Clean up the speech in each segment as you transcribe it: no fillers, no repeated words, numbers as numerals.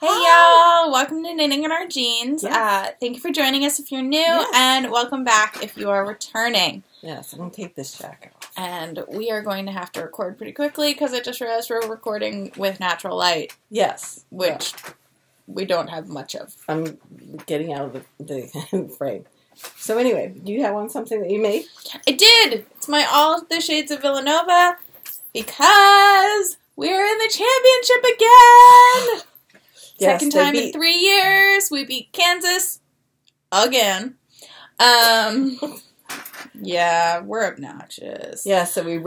Hey y'all, welcome to Knitting in Our Jeans. Yes. Thank you for joining us if you're new, and welcome back if you are returning. Yes, I'm going to take this jacket off. And we are going to have to record pretty quickly because I just realized we're recording with natural light. Yes. Which we don't have much of. I'm getting out of the frame. So anyway, do you have something that you made? I did! It's my All the Shades of Villanova because we're in the championship again! Yes, Second time in 3 years. We beat Kansas again. Yeah, we're obnoxious. Yeah, so we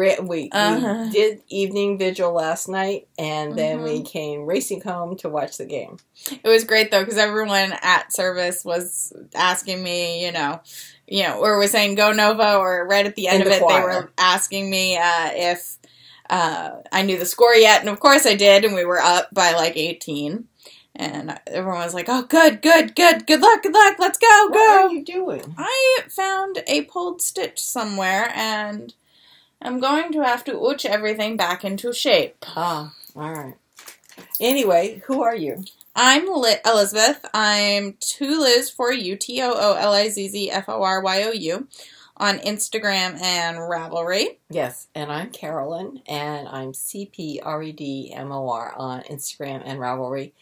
did evening vigil last night, and then we came racing home to watch the game. It was great though, because everyone at service was asking me, or was saying "Go Nova," or right at the end of it, they were asking me if I knew the score yet, and of course I did, and we were up by like 18. And everyone was like, oh, good luck, let's go, What are you doing? I found a pulled stitch somewhere, and I'm going to have to ooch everything back into shape. Ah, all right. Anyway, who are you? I'm Elizabeth. I'm Toolizzforyou, Toolizzforyou, on Instagram and Ravelry. Yes, and I'm Carolyn, and I'm cpredmor on Instagram and Ravelry.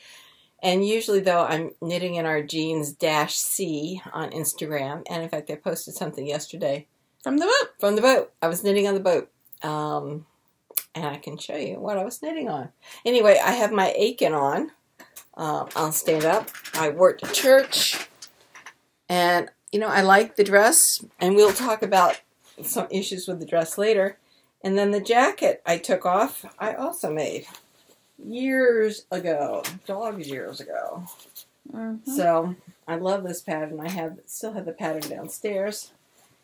And usually, though, I'm knitting in our jeans -C on Instagram. And in fact, I posted something yesterday. From the boat. From the boat. I was knitting on the boat. And I can show you what I was knitting on. Anyway, I have my Akin on. I'll stand up. I worked at church. And, I like the dress. And we'll talk about some issues with the dress later. And then the jacket I took off, I also made. Years ago, dogs years ago. So I love this pattern. I still have the pattern downstairs,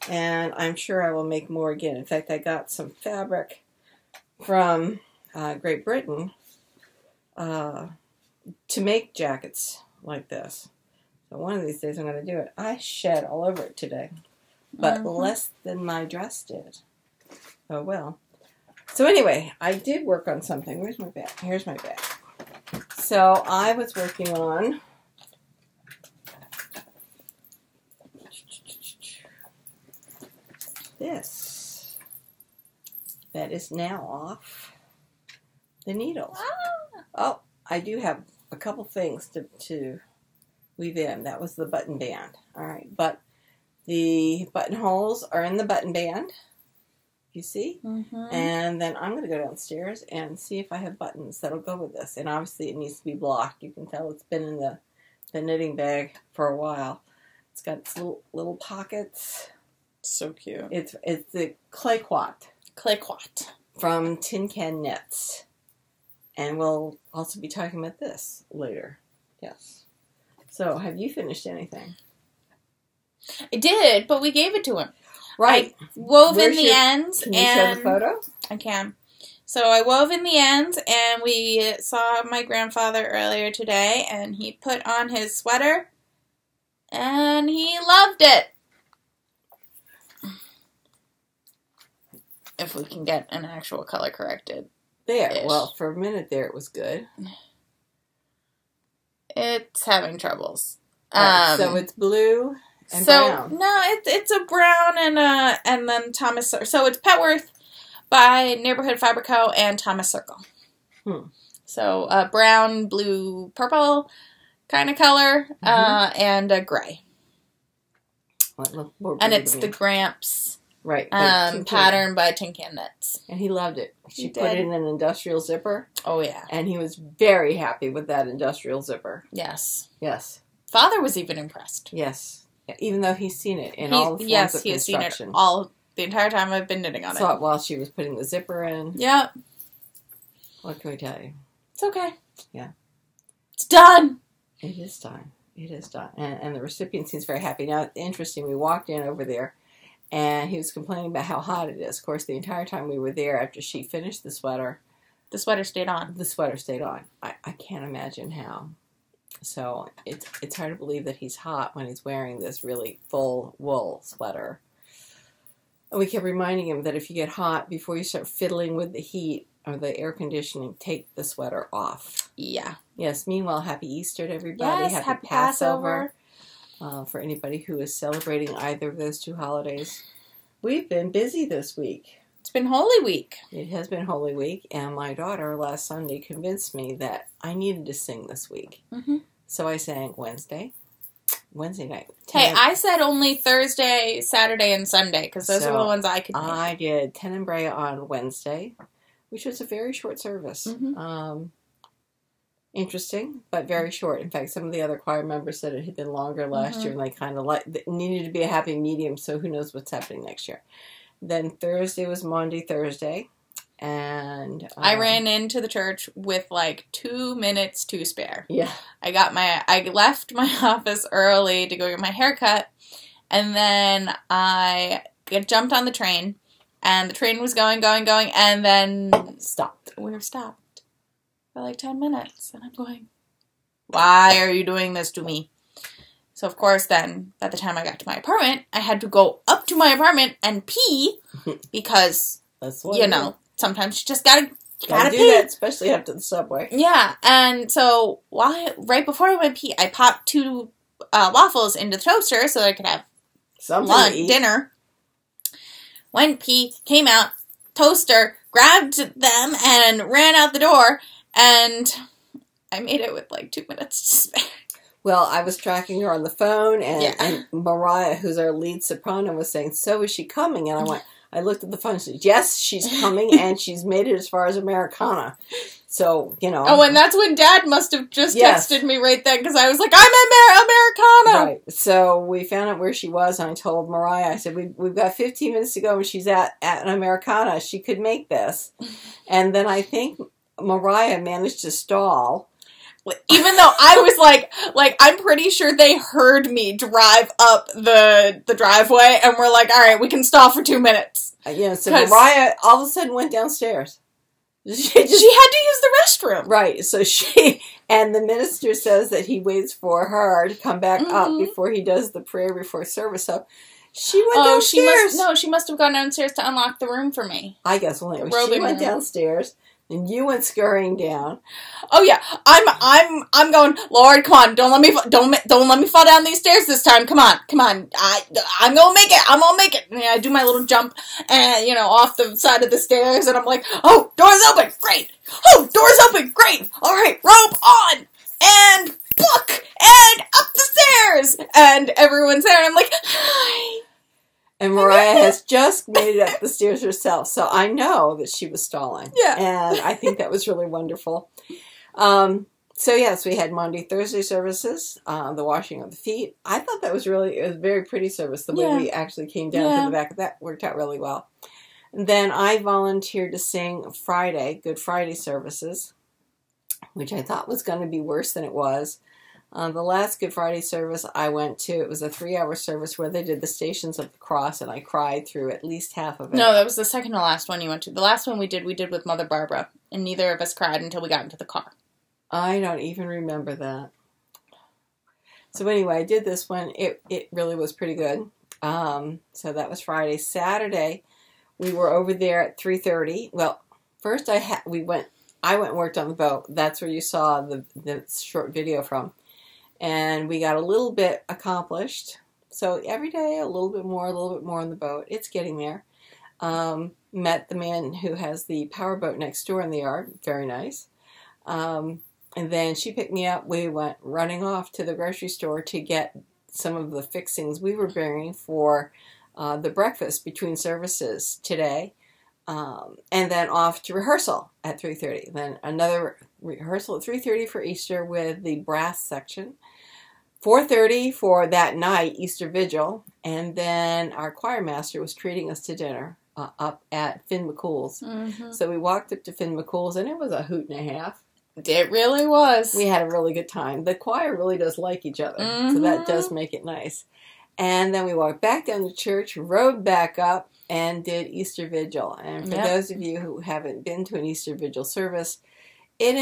and I'm sure I will make more again. In fact, I got some fabric from Great Britain to make jackets like this. So one of these days I'm going to do it. I shed all over it today, but less than my dress did. Oh well. So anyway, I did work on something. Where's my bag? Here's my bag. So I was working on this. That is now off the needles. Oh, I do have a couple things to weave in. That was the button band. All right, but the buttonholes are in the button band. You see? And then I'm going to go downstairs and see if I have buttons that'll go with this. And obviously it needs to be blocked. You can tell it's been in the knitting bag for a while. It's got its little pockets. So cute. It's the clay quat. Clay quat. From Tin Can Knits. And we'll also be talking about this later. Yes. So have you finished anything? I did, but we gave it to him. Right. I wove in the ends. Can you show the photo? I can. So I wove in the ends, and we saw my grandfather earlier today, and he put on his sweater, and he loved it. If we can get an actual color corrected. There. Well, for a minute there it was good. It's having troubles. Right, so it's blue. And brown. No, it's a brown and then Thomas. So it's Petworth by Neighborhood Fiber Co. and Thomas Circle. So brown, blue, purple kind of color, and a gray. And it's the Gramps pattern by Tin Can Knits. And he loved it. She put it in an industrial zipper. Oh yeah, and he was very happy with that industrial zipper. Yes. Yes. Father was even impressed. Yes. Even though he's seen it in all the forms of he has seen it the entire time I've been knitting on it. Saw it while she was putting the zipper in. Yep. What can we tell you? It's okay. Yeah. It's done. It is done. It is done. And the recipient seems very happy. Now, interesting, we walked in over there, and he was complaining about how hot it is. Of course, the entire time we were there, after she finished the sweater stayed on. The sweater stayed on. I can't imagine how. So it's hard to believe that he's hot when he's wearing this really full wool sweater. And we kept reminding him that if you get hot, before you start fiddling with the heat or the air conditioning, take the sweater off. Yeah. Yes, meanwhile, happy Easter to everybody. Yes, happy Passover. For anybody who is celebrating either of those two holidays. We've been busy this week. It's been Holy Week. It has been Holy Week, and my daughter last Sunday convinced me that I needed to sing this week. Mm-hmm. So I sang Wednesday night. Hey, I said only Thursday, Saturday, and Sunday, because those are the ones I could make. I did Tenebrae on Wednesday, which was a very short service. Mm-hmm. Interesting, but very short. In fact, some of the other choir members said it had been longer last year, and they kind of needed to be a happy medium, so who knows what's happening next year. Then Thursday was Maundy Thursday, and I ran into the church with 2 minutes to spare. Yeah. I left my office early to go get my hair cut, and then I jumped on the train, and the train was going, and then stopped. We were stopped for 10 minutes, and I'm going, why are you doing this to me? So, of course, then, by the time I got to my apartment, I had to go up to my apartment and pee, because, sometimes you just gotta do pee. that, especially after the subway. Yeah, and so, right before I went pee, I popped 2 waffles into the toaster so that I could have dinner. Went pee, came out, toaster, grabbed them, and ran out the door. And I made it with 2 minutes to spare. Well, I was tracking her on the phone, and Mariah, who's our lead soprano, was saying, so is she coming? And I looked at the phone and said, yes, she's coming, and she's made it as far as Americana. So, Oh, and that's when Dad must have just texted me right then, because I was like, I'm Americana! Right. So we found out where she was, and I told Mariah, I said, we've got 15 minutes to go, and she's at an Americana. She could make this. And then I think Mariah managed to stall. Even though I was I'm pretty sure they heard me drive up the driveway and were like, all right, we can stall for 2 minutes. So Mariah all of a sudden went downstairs. She had to use the restroom. Right. So and the minister says that he waits for her to come back up before he does the prayer before service. So she went downstairs. She must have gone downstairs to unlock the room for me. I guess. Well, anyway, she went downstairs. And you went scurrying down. Oh yeah, I'm going. Lord, come on! Don't let me fall down these stairs this time. Come on! I'm gonna make it. I'm gonna make it. And I do my little jump, and off the side of the stairs, and I'm like, oh, door's open, great. Oh, door's open, great. All right, rope on, and book, and up the stairs, and everyone's there, and I'm like, hi. And Mariah has just made it up the stairs herself. So I know that she was stalling. Yeah. And I think that was really wonderful. So yes, we had Monday, Thursday services, the washing of the feet. I thought that was it was a very pretty service. The way we actually came down to the back of that worked out really well. And then I volunteered to sing Good Friday services, which I thought was going to be worse than it was. The last Good Friday service I went to, it was a 3-hour service where they did the Stations of the Cross, and I cried through at least half of it. No, that was the second to last one you went to. The last one we did with Mother Barbara, and neither of us cried until we got into the car. I don't even remember that. So anyway, I did this one. It really was pretty good. So that was Friday. Saturday, we were over there at 3:30. Well, first I went and worked on the boat. That's where you saw the short video from. And we got a little bit accomplished. So every day, a little bit more on the boat. It's getting there. Met the man who has the powerboat next door in the yard. Very nice. And then she picked me up. We went running off to the grocery store to get some of the fixings we were bringing for the breakfast between services today. And then off to rehearsal at 3:30. Then another rehearsal at 3:30 for Easter with the brass section. 4:30 for that night, Easter Vigil. And then our choir master was treating us to dinner up at Finn McCool's. Mm-hmm. So we walked up to Finn McCool's, and it was a hoot and a half. It really was. We had a really good time. The choir really does like each other, so that does make it nice. And then we walked back down to church, rode back up, and did Easter Vigil. And for those of you who haven't been to an Easter Vigil service, it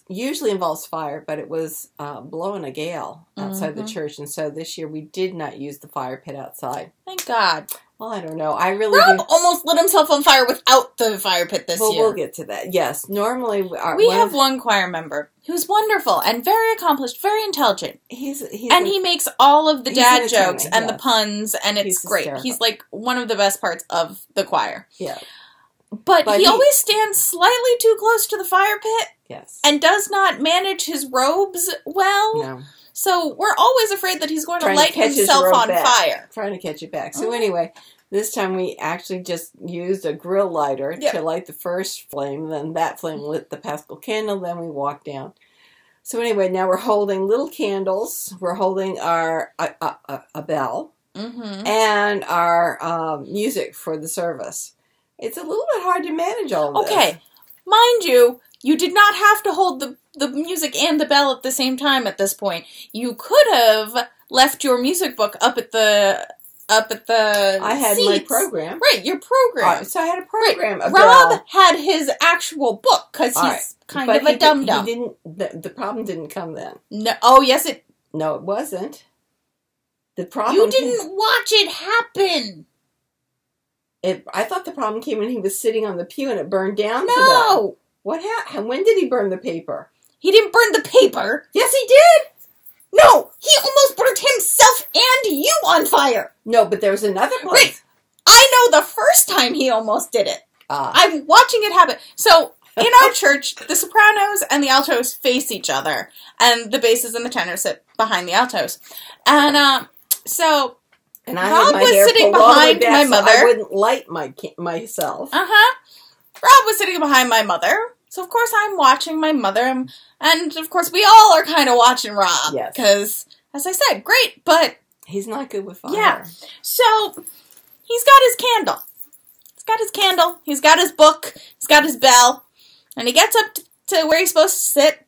usually involves fire, but it was blowing a gale outside the church. And so this year we did not use the fire pit outside. Thank God. Well, I don't know. I really Rob almost lit himself on fire without the fire pit this year. We'll get to that. Yes. Normally... we have one choir member who's wonderful and very accomplished, very intelligent. He makes all of the dad jokes and the puns, and it's great. Hysterical. He's like one of the best parts of the choir. Yeah. But he always stands slightly too close to the fire pit. Yes. And does not manage his robes well. No. So we're always afraid that he's going to light himself on fire. Trying to catch it back. So anyway, this time we actually just used a grill lighter to light the first flame. Then that flame lit the Pascal candle. Then we walked down. So anyway, now we're holding little candles. We're holding our a bell and our music for the service. It's a little bit hard to manage all of this. Okay. Mind you, you did not have to hold the music and the bell at the same time at this point. You could have left your music book up at the I had seats. My program. Right, your program. So I had a program. Right. Rob had his actual book because he's kind of a dum-dum. The problem didn't come then. No. Oh, yes, it... No, it wasn't. The problem... You didn't watch it happen. I thought the problem came when he was sitting on the pew and it burned down. No. What happened? When did he burn the paper? He didn't burn the paper. Yes, he did. No, he almost burnt himself and you on fire. No, but there was another place. Right. I know the first time he almost did it. I'm watching it happen. So, in our church, the sopranos and the altos face each other. And the basses and the tenors sit behind the altos. And, so... And Rob was sitting behind my mother. So I wouldn't light myself. Rob was sitting behind my mother. So, of course, I'm watching my mother. And, of course, we all are kind of watching Rob. Yes. Because, as I said, great, but... He's not good with fire. Yeah. So, he's got his candle. He's got his candle. He's got his book. He's got his bell. And he gets up to where he's supposed to sit.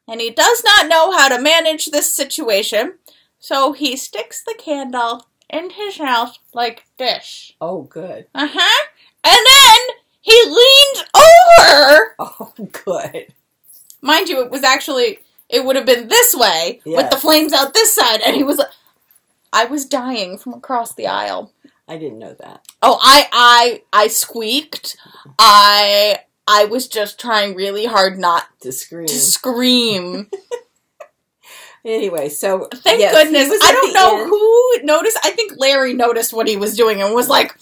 And he does not know how to manage this situation. So, he sticks the candle in his mouth like this. Oh, good. And then he leaned over. Oh, good. Mind you, it would have been this way with the flames out this side. And he was I was dying from across the aisle. I didn't know that. Oh, I squeaked. I was just trying really hard not to scream. Anyway, so... Thank goodness. I don't know who noticed. I think Larry noticed what he was doing and was like...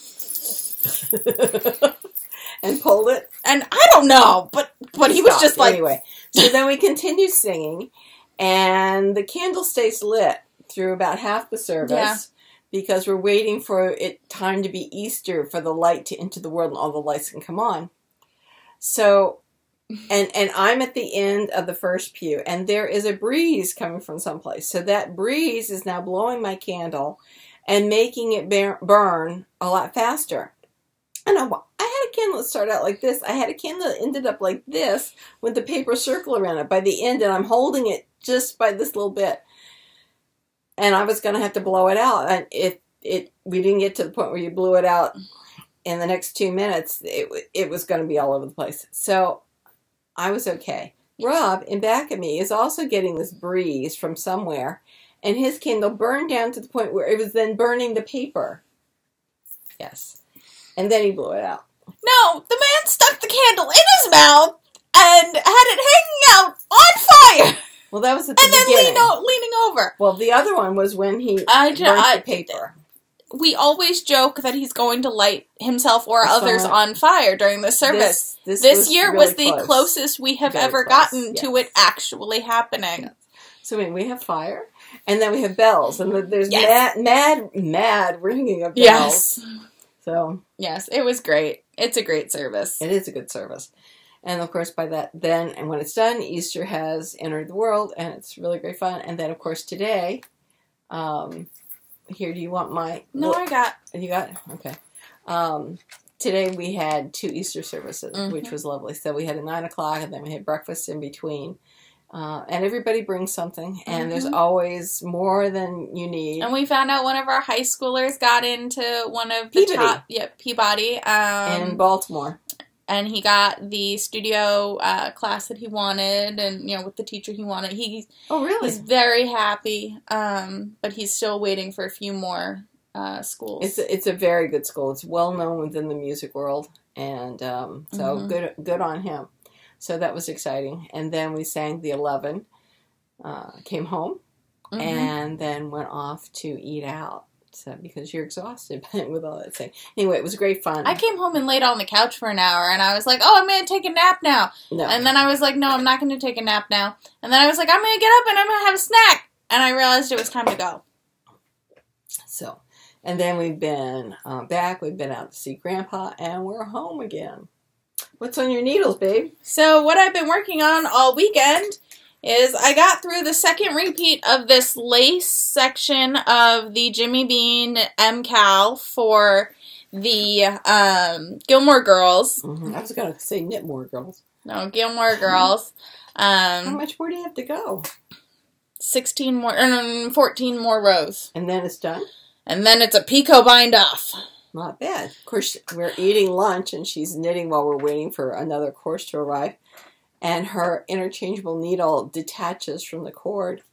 and pulled it? And I don't know, but he was just like... Anyway, so then we continued singing, and the candle stays lit through about half the service because we're waiting for it time to be Easter for the light to enter the world and all the lights can come on. So... And I'm at the end of the first pew, and there is a breeze coming from someplace. So that breeze is now blowing my candle and making it burn a lot faster. And I had a candle that started out like this. I had a candle that ended up like this with the paper circle around it by the end, and I'm holding it just by this little bit. And I was going to have to blow it out. And we didn't get to the point where you blew it out in the next 2 minutes. It was going to be all over the place. So... I was okay. Rob, in back of me, is also getting this breeze from somewhere, and his candle burned down to the point where it was then burning the paper. Yes. And then he blew it out. No, the man stuck the candle in his mouth and had it hanging out on fire. Well, that was at the beginning. And then leaning over. Well, the other one was when he burnt the paper. We always joke that he's going to light himself or others on fire during the service. This year was the closest we have ever gotten to it actually happening. Yes. So we have fire, and then we have bells, and there's mad ringing of bells. Yes. So yes, it was great. It's a great service. It is a good service. And of course, by that, and when it's done, Easter has entered the world, and it's really great fun. And then, of course, today, here, do you want my... No, I got... You got? Okay. Today we had 2 Easter services, which was lovely. So we had a 9 o'clock, and then we had breakfast in between. And everybody brings something, and there's always more than you need. And we found out one of our high schoolers got into one of the top... Peabody. In Baltimore. And he got the studio class that he wanted, and with the teacher he wanted. He's very happy, but he's still waiting for a few more schools. It's a very good school. It's well known within the music world, and so good on him. So that was exciting. And then we sang the 11, came home, and then went off to eat out. So, because you're exhausted with all that thing. Anyway, it was great fun. I came home and laid on the couch for an hour, and I was like, oh, I'm going to take a nap now. No. And then I was like, no, I'm not going to take a nap now. And then I was like, I'm going to get up and I'm going to have a snack. And I realized it was time to go. So, and then we've been back. We've been out to see Grandpa, and we're home again. What's on your needles, babe? So what I've been working on all weekend is I got through the second repeat of this lace section of the Jimmy Bean MKAL for the Gilmore Girls. I was going to say Knitmore Girls. No, Gilmore Girls. How much more do you have to go? 14 more rows. And then it's done? And then it's a picot bind off. Not bad. Of course, we're eating lunch, and she's knitting while we're waiting for another course to arrive. And her interchangeable needle detaches from the cord.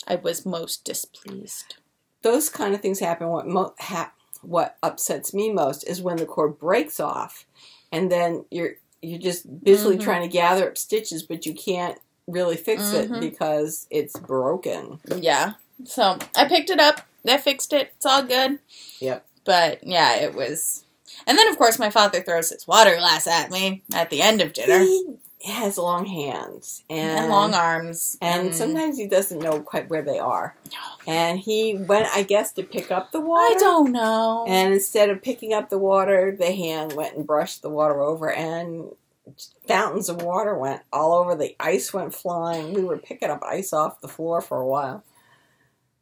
I was most displeased. Those kind of things happen. What upsets me most is when the cord breaks off, and then you're just busily trying to gather up stitches, but you can't really fix it because it's broken. Yeah. So I picked it up. I fixed it. It's all good. Yep. But yeah, it was. And then of course my father throws his water glass at me at the end of dinner. He has long hands and long arms, and sometimes he doesn't know quite where they are. And he went, I guess, to pick up the water. I don't know. And instead of picking up the water, the hand went and brushed the water over, and fountains of water went all over. The ice went flying. We were picking up ice off the floor for a while.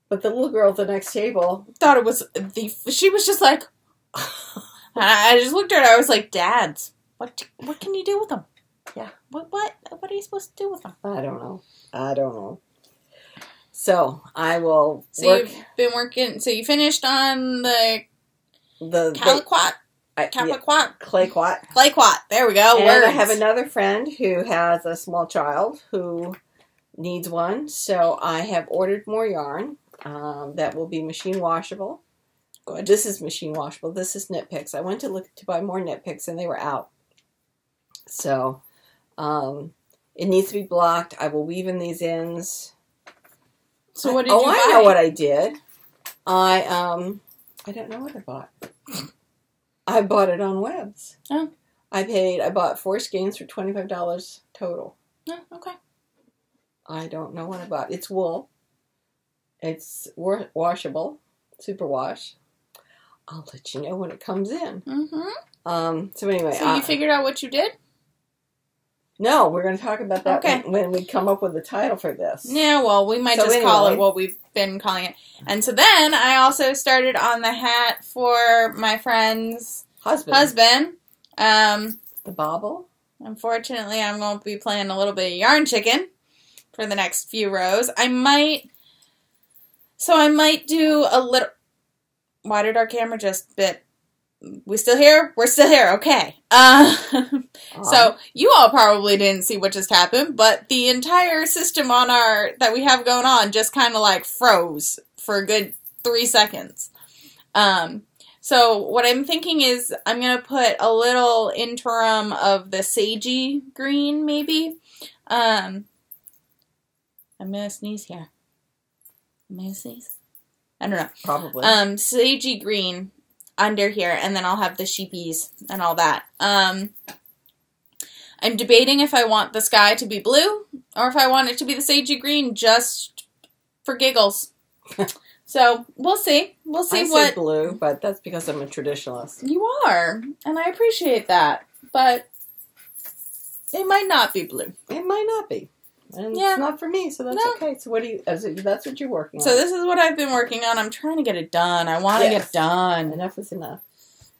But the little girl at the next table thought it was she was just like, I just looked at her. I was like, Dads, what can you do with them? Yeah. What are you supposed to do with them? I don't know. So I will work. So you've been working. So you finished on the caliquat. Clayquat. There we go. And words. I have another friend who has a small child who needs one. So I have ordered more yarn that will be machine washable. Good. This is machine washable. This is knit picks. I went to look to buy more knit picks, and they were out. So it needs to be blocked. I will weave in these ends. So what did you buy? I know what I did. I don't know what I bought. I bought it on Webs. Oh. I bought 4 skeins for $25 total. Oh, okay. I don't know what I bought. It's wool. It's washable. Super wash. I'll let you know when it comes in. So anyway. So you figured out what you did? No, we're going to talk about that when we come up with a title for this. Yeah, well, we might call it what we've been calling it. And so then I also started on the hat for my friend's husband. The bauble. Unfortunately, I'm going to be playing a little bit of yarn chicken for the next few rows. I might do a little. Why did our camera just bit? We still here? We're still here. Okay. So you all probably didn't see what just happened, but the entire system that we have going on just kind of like froze for a good 3 seconds. So what I'm thinking is I'm going to put a little interim of the sagey green, maybe. I'm going to sneeze here. Am I going to sneeze? I don't know. Probably. Sagey green under here, and then I'll have the sheepies and all that. I'm debating if I want the sky to be blue or if I want it to be the sagey green just for giggles. So we'll see. We'll see I said blue, but that's because I'm a traditionalist. You are, and I appreciate that, but it might not be blue. It might not be. And it's not for me, so that's okay. So that's what you're working on. So this is what I've been working on. I'm trying to get it done. I want to get done. Enough is enough.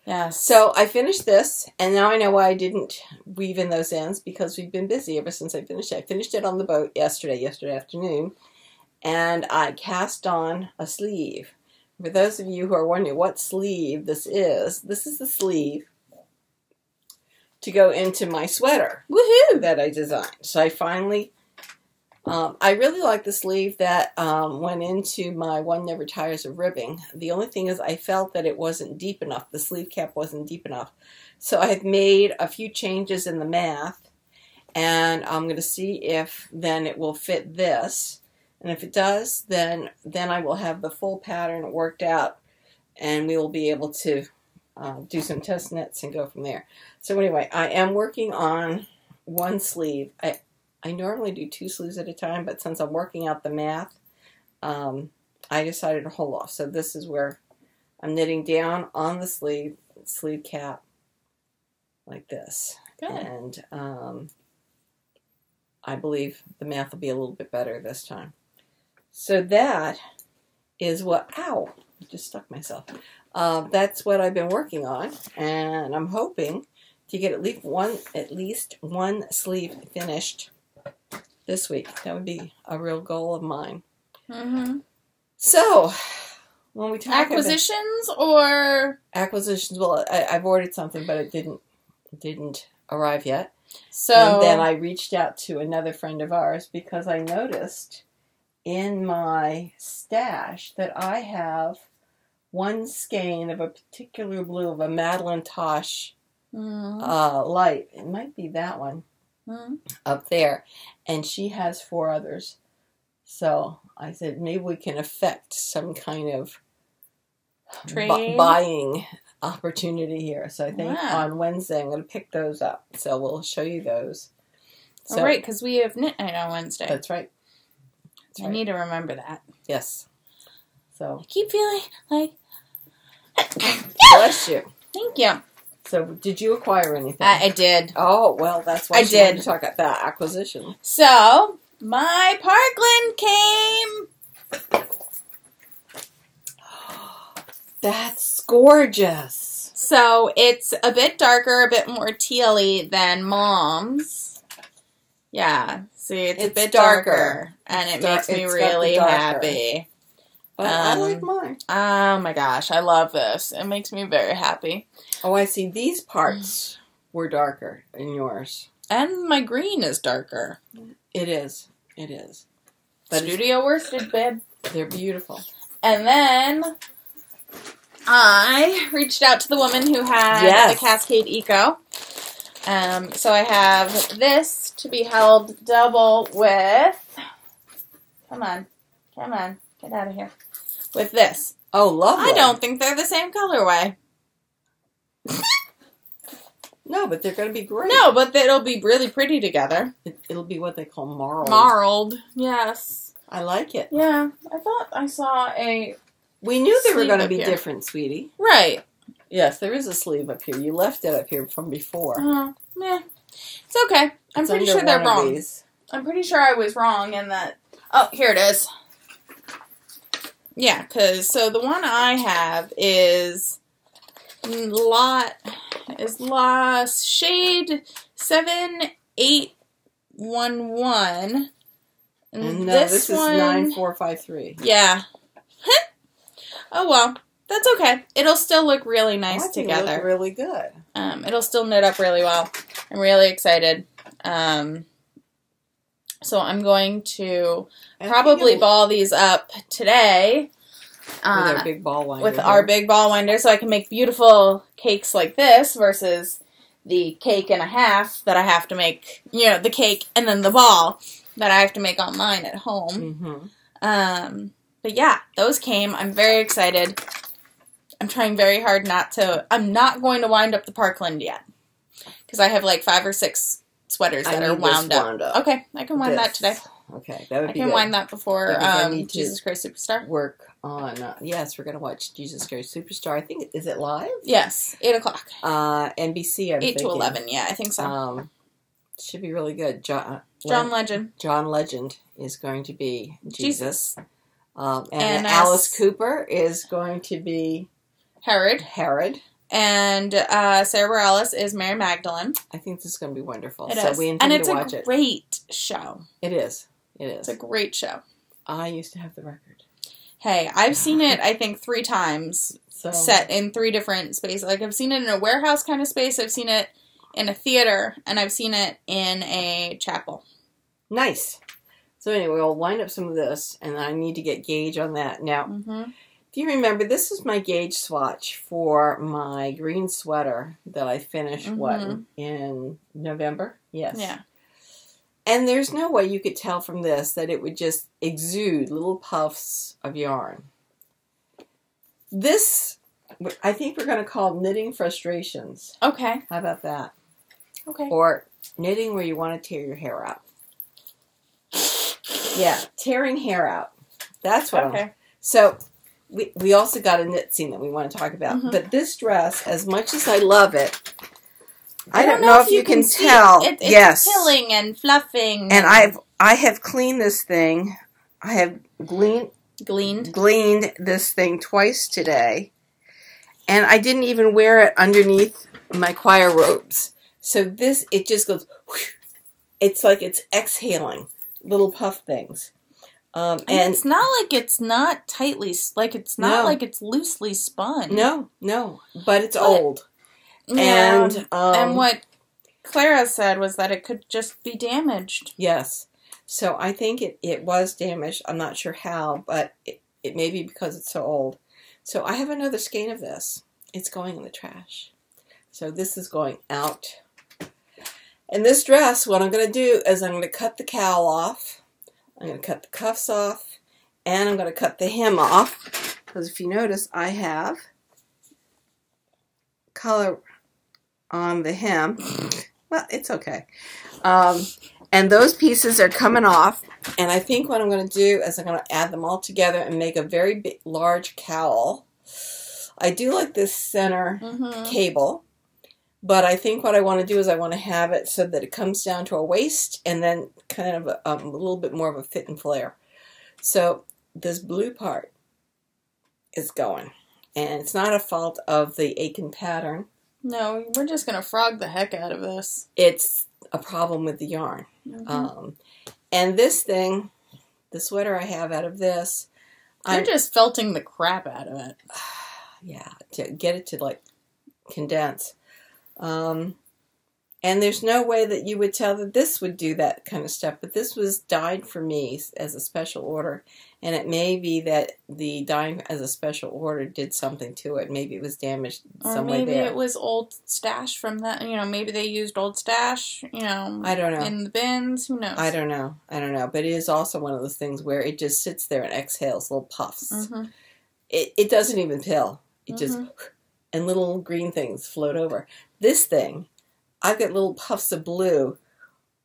Yes. So I finished this, and now I know why I didn't weave in those ends, because we've been busy ever since I finished it. I finished it on the boat yesterday afternoon, and I cast on a sleeve. For those of you who are wondering what sleeve this is the sleeve to go into my sweater. Woohoo! That I designed. So I finally I really like the sleeve that went into my One Never Tires of Ribbing. The only thing is I felt that it wasn't deep enough. The sleeve cap wasn't deep enough. So I've made a few changes in the math, and I'm going to see if then it will fit this. And if it does, then I will have the full pattern worked out, and we will be able to do some test knits and go from there. So anyway, I am working on one sleeve. I normally do 2 sleeves at a time, but since I'm working out the math, I decided to hold off. So this is where I'm knitting down on the sleeve cap like this. Good. And I believe the math will be a little bit better this time. So that is what, ow, I just stuck myself. That's what I've been working on, and I'm hoping to get at least one sleeve finished this week. That would be a real goal of mine. Mm-hmm. So, when we talk acquisitions or acquisitions, well, I've ordered something, but it didn't arrive yet. So and then I reached out to another friend of ours because I noticed in my stash that I have one skein of a particular blue of a Madeline Tosh light. It might be that one. Up there, and she has 4 others. So I said maybe we can affect some kind of buying opportunity here. So I think on Wednesday I'm going to pick those up. So we'll show you those. So, right, because we have knit night on Wednesday. That's right. I need to remember that. Yes. So I keep feeling like bless you. Thank you. So, did you acquire anything? I did. Oh, well, that's why I did to talk about acquisition. So, my Parkland came. That's gorgeous. So, it's a bit darker, a bit more teal-y than Mom's. Yeah. See, it's a bit darker. And it makes me really happy. But I like mine. Oh my gosh, I love this. It makes me very happy. Oh, I see. These parts were darker in yours. And my green is darker. It is. It is. But Studio worsted, babe. They're beautiful. And then I reached out to the woman who had the Cascade Eco. So I have this to be held double with... Come on. Get out of here. With this. Oh, lovely. I don't think they're the same colorway. No, but they're going to be great. No, but it'll be really pretty together. It'll be what they call marled. Marled, yes. I like it. Yeah, I thought I saw a... We knew they were going to be different, sweetie. Right. Yes, there is a sleeve up here. You left it up here from before. Yeah. It's okay. I'm pretty sure they're wrong. I'm pretty sure I was wrong in that... Oh, here it is. Yeah, so the one I have is shade 7811. And this is 9453. Yeah. Oh well, that's okay. It'll still look really nice together. It'll look really good. It'll still knit up really well. I'm really excited. So I'm going to probably ball these up today. With our big ball winder. With our big ball winder, so I can make beautiful cakes like this versus the cake and a half that I have to make, the cake and then the ball that I have to make on mine at home. Mm-hmm. But yeah, those came. I'm very excited. I'm trying very hard I'm not going to wind up the Parkland yet. Because I have like 5 or 6 sweaters that are wound up. Okay, I can wind that today. Okay, that would be good. I can wind that before Jesus Christ Superstar. Work on, yes, we're going to watch Jesus Christ Superstar. I think, is it live? Yes, 8 o'clock. NBC, I'm 8 thinking. to 11, yeah, I think so. Should be really good. John Legend. John Legend is going to be Jesus. And Alice Cooper is going to be Herod. And Sarah Bareilles is Mary Magdalene. I think this is going to be wonderful. It is. We intend to watch it. And it's a great show. It is. It's a great show. I used to have the record. Hey, I've seen it, I think, 3 times. Set in 3 different spaces. Like, I've seen it in a warehouse kind of space. I've seen it in a theater. And I've seen it in a chapel. Nice. So anyway, I'll wind up some of this, and I need to get gauge on that. Now, if you remember, this is my gauge swatch for my green sweater that I finished, in November? Yes. Yeah. And there's no way you could tell from this that it would just exude little puffs of yarn. This, I think we're going to call knitting frustrations. Okay. How about that? Okay. Or knitting where you want to tear your hair out. Yeah, tearing hair out. That's what I'm... So, we also got a knit scene that we want to talk about. But this dress, as much as I love it, I don't know if you can tell. It's pilling and fluffing. And I have cleaned this thing. I have gleaned this thing twice today. And I didn't even wear it underneath my choir robes. So this, it just goes, whoosh. It's like it's exhaling little puff things. And it's not like it's not tightly, like it's not like it's loosely spun. No, but it's old. Yeah, and what Clara said was that it could just be damaged. Yes. So I think it was damaged. I'm not sure how, but it may be because it's so old. So I have another skein of this. It's going in the trash. So this is going out. And this dress, what I'm going to do is I'm going to cut the cowl off. I'm going to cut the cuffs off. And I'm going to cut the hem off. Because if you notice, I have color on the hem. Well, it's okay. And those pieces are coming off. And I think what I'm going to do is I'm going to add them all together and make a very big, large cowl. I do like this center cable. But I think what I want to do is I want to have it so that it comes down to a waist and then kind of a little bit more of a fit and flare. So this blue part is going. And it's not a fault of the Akin pattern. No, we're just going to frog the heck out of this. It's a problem with the yarn. And this thing, the sweater I have out of this. You're just felting the crap out of it. Yeah, to get it to like condense. And there's no way that you would tell that this would do that kind of stuff. But this was dyed for me as a special order. And it may be that the dyeing as a special order did something to it. Maybe it was damaged some way there. Maybe it was old stash from that. You know, maybe they used old stash, you know. I don't know. In the bins. Who knows? I don't know. But it is also one of those things where it just sits there and exhales little puffs. It doesn't even pill. It just... And little green things float over. This thing, I've got little puffs of blue.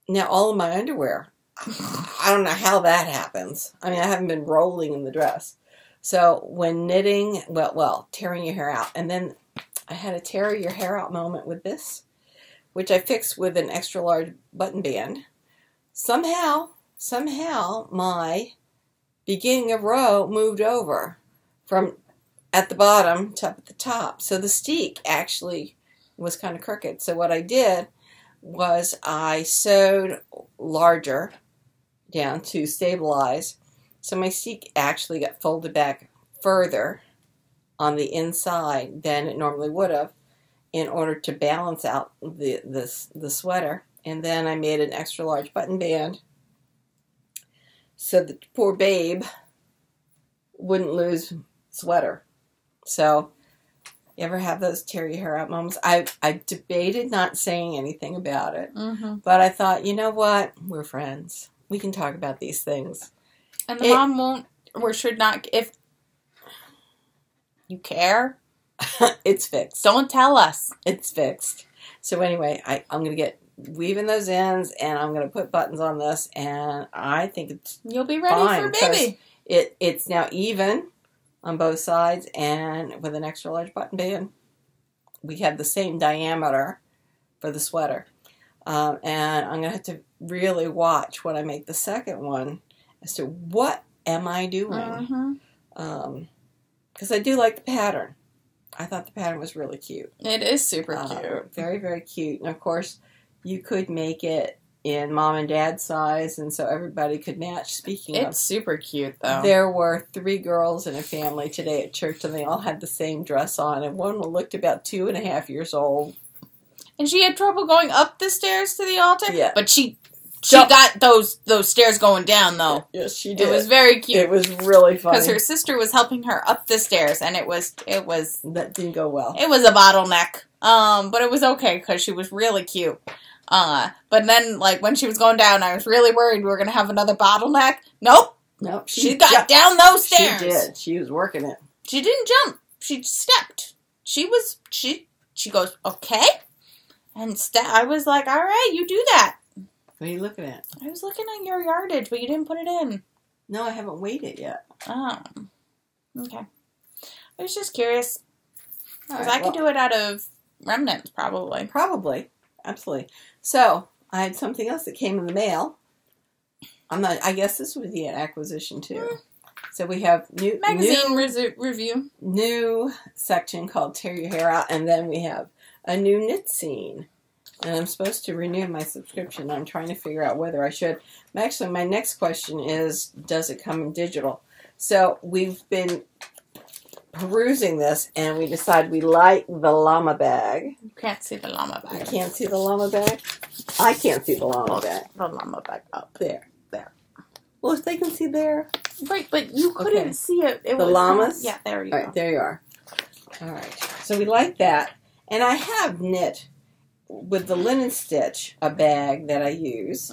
Now, all of my underwear, I don't know how that happens. I mean, I haven't been rolling in the dress. So, when knitting, well, tearing your hair out. And then I had a tear your hair out moment with this, which I fixed with an extra large button band. Somehow, my beginning of row moved over from at the bottom to up at the top. So the steek actually was kind of crooked. So what I did was I sewed larger down to stabilize. So my steek actually got folded back further on the inside than it normally would have in order to balance out the sweater. And then I made an extra large button band so the poor babe wouldn't lose sweater. So, you ever have those tear your hair out moments? I debated not saying anything about it. But I thought, you know what? We're friends. We can talk about these things. And the mom won't, or should not, if you care. It's fixed. Don't tell us. It's fixed. So anyway, I'm going to get weaving those ends, and I'm going to put buttons on this, and I think it's You'll be ready fine for baby. It's now even on both sides, and with an extra large button band. We have the same diameter for the sweater. And I'm going to have to really watch when I make the second one as to what am I doing. Because I do like the pattern. I thought the pattern was really cute. It is super cute. Very, very cute. And of course, you could make it in mom and dad size, and so everybody could match. Speaking of, it's super cute, though. There were 3 girls in a family today at church, and they all had the same dress on, and one looked about 2.5 years old. And she had trouble going up the stairs to the altar, but she She got those stairs going down, though. Yes, she did. It was very cute. It was really funny. Because her sister was helping her up the stairs, and it was... That didn't go well. It was a bottleneck. But it was okay, because she was really cute. But then, like, when she was going down, I was really worried we were going to have another bottleneck. Nope. She got down those stairs. She did. She was working it. She didn't jump. She stepped. She goes, okay. And I was like, all right, you do that. What are you looking at? I was looking at your yardage, but you didn't put it in. No, I haven't weighed it yet. Oh. Okay. I was just curious. Because I could do it out of remnants, probably. Probably. Absolutely. So, I had something else that came in the mail. I guess this would be an acquisition, too. So, we have magazine review. New section called Tear Your Hair Out. And then we have a new knit scene. And I'm supposed to renew my subscription. I'm trying to figure out whether I should. Actually, my next question is, does it come in digital? So, we've been perusing this, and we decided we like the llama bag. You can't see the llama bag. You can't see the llama bag? I can't see the llama bag. The llama bag up. There. Well, if they can see there. Right, but you couldn't see it. The llamas? Yeah, there you go. All right, there you are. All right. So, we like that. And I have knit with the linen stitch, a bag that I use.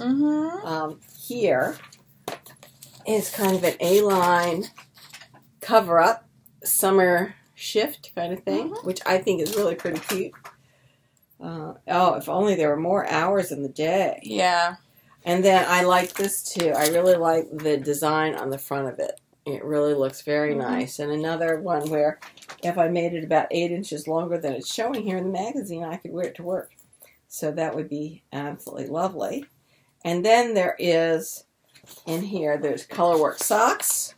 Here is kind of an A-line cover-up, summer shift kind of thing, which I think is really pretty cute. If only there were more hours in the day. Yeah. And then I like this too. I really like the design on the front of it. It really looks very nice. And another one where if I made it about 8 inches longer than it's showing here in the magazine, I could wear it to work. So that would be absolutely lovely. And then there is, in here, there's colorwork socks,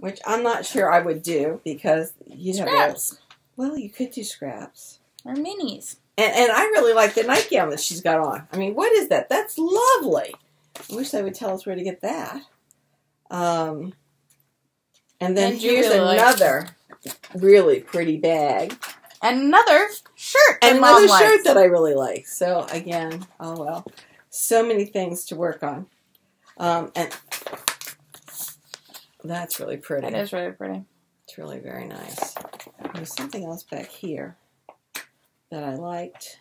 which I'm not sure I would do because you have scraps. Well, you could do scraps. Or minis. And I really like the nightgown that she's got on. I mean, what is that? That's lovely. I wish they would tell us where to get that. And then here's really another really pretty bag. And another shirt. And another shirt that I really like. So, again, oh well. So many things to work on. And that's really pretty. It is really pretty. It's really very nice. There's something else back here that I liked.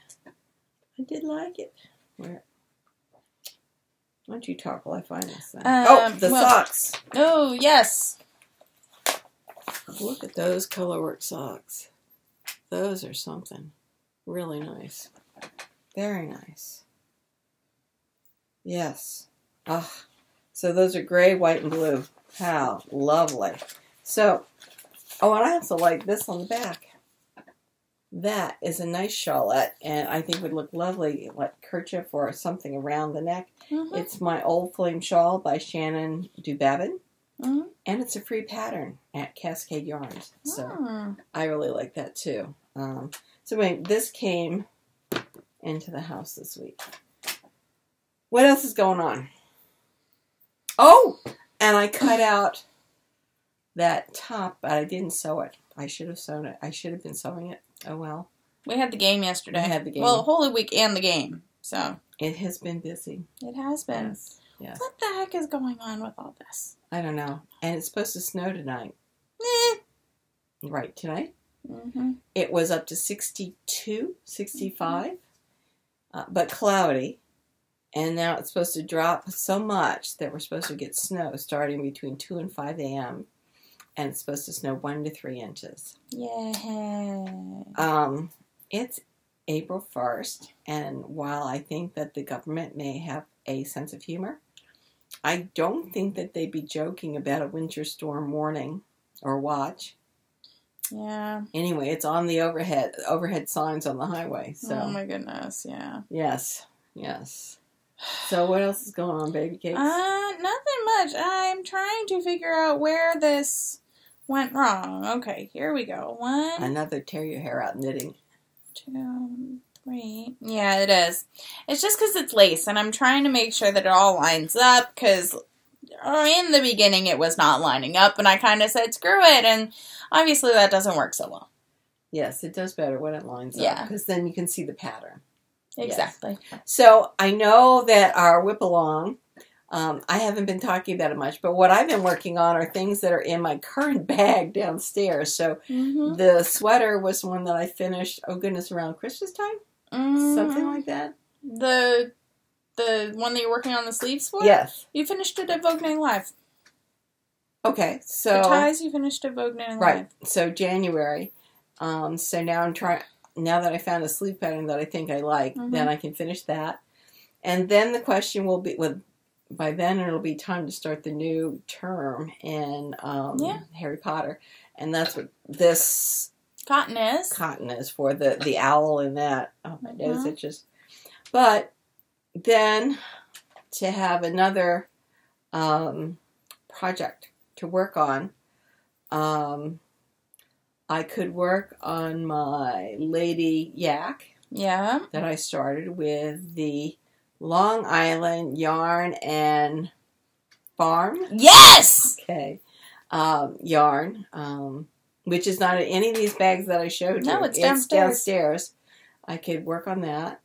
I did like it. Where? Why don't you talk while I find this thing? The socks. Oh, yes. Look at those colorwork socks. Those are something really nice. Very nice. Yes. So those are gray, white, and blue. How lovely. So, and I also like this on the back. That is a nice shawlette, and I think would look lovely, like kerchief or something around the neck. It's my Old Flame Shawl by Shannon Dubabin. And it's a free pattern at Cascade Yarns. So I really like that too. So anyway, this came into the house this week. What else is going on? Oh, and I cut out that top, but I didn't sew it. I should have sewn it. I should have been sewing it. Oh well. We had the game yesterday. We had the game. Well, Holy Week and the game. So it has been busy. It has been. Yes. What the heck is going on with all this? I don't know. And it's supposed to snow tonight. Right, tonight? It was up to 62, 65, but cloudy. And now it's supposed to drop so much that we're supposed to get snow starting between 2 and 5 a.m. And it's supposed to snow 1 to 3 inches. Yeah. It's April 1st, and while I think that the government may have a sense of humor, I don't think that they'd be joking about a winter storm warning or watch. Yeah. Anyway, it's on the overhead signs on the highway. So. Oh my goodness, yeah. Yes. So what else is going on, baby cakes? Nothing much. I'm trying to figure out where this went wrong. Okay, here we go. 1. Another tear your hair out knitting. 2, 3. Yeah, it is. It's just because it's lace, and I'm trying to make sure that it all lines up, because in the beginning it was not lining up, and I kind of said, screw it, and obviously that doesn't work so well. Yes, it does better when it lines up, because then you can see the pattern. Exactly. Yes. So I know that our whip along, I haven't been talking about it much, but what I've been working on are things that are in my current bag downstairs. So the sweater was one that I finished, oh goodness, around Christmas time? Something like that. The one that you're working on the sleeves for? Yes. You finished it at Vogue Live. Okay, so... The ties you finished at Vogue Live. Right, so January. So now I'm trying... Now that I found a sleeve pattern that I think I like, then I can finish that. And then the question will be... By then it'll be time to start the new term in Harry Potter. And that's what this... Cotton is. Cotton is for the owl in that. Oh, my nose itches. But then to have another project to work on, I could work on my Lady Yak. Yeah. That I started with the Long Island Yarn and Farm. Yes! Okay. Yarn. Which is not in any of these bags that I showed you. No, it's downstairs. It's downstairs. I could work on that.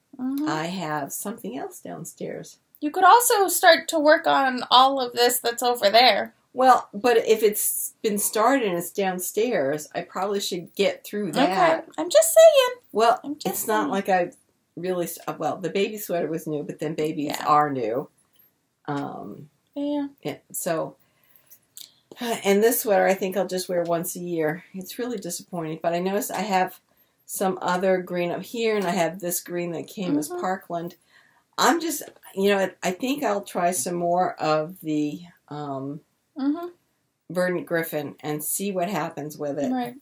I have something else downstairs. You could also start to work on all of this that's over there. Well, but if it's been started and it's downstairs, I probably should get through that. Okay. I'm just saying. Well, it's not like I really... Well, the baby sweater was new, but then babies are new. Yeah. So... And this sweater, I think I'll just wear once a year. It's really disappointing. But I noticed I have some other green up here, and I have this green that came as Parkland. I'm just, I think I'll try some more of the Verdant Griffin and see what happens with it. Right.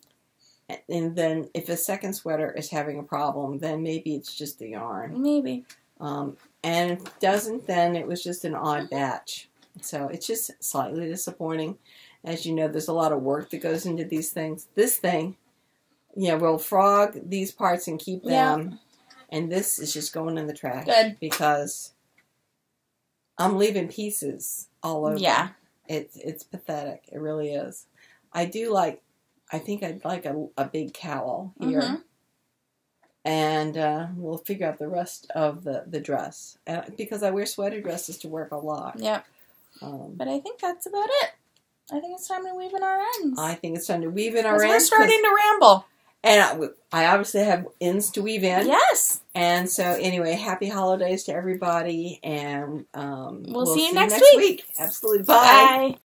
And then if a second sweater is having a problem, then maybe it's just the yarn. Maybe. And if it doesn't, then it was just an odd batch. So it's just slightly disappointing. As you know, there's a lot of work that goes into these things. This thing, we'll frog these parts and keep them. And this is just going in the trash. Good. Because I'm leaving pieces all over. Yeah. It's pathetic. It really is. I think I'd like a big cowl here. And we'll figure out the rest of the dress. Because I wear sweater dresses to work a lot. Yep. But I think that's about it. I think it's time to weave in our ends. I think it's time to weave in our ends. We're starting to ramble. And I obviously have ends to weave in. Yes. And so anyway, happy holidays to everybody. And we'll see you next week. Absolutely. Bye. Bye.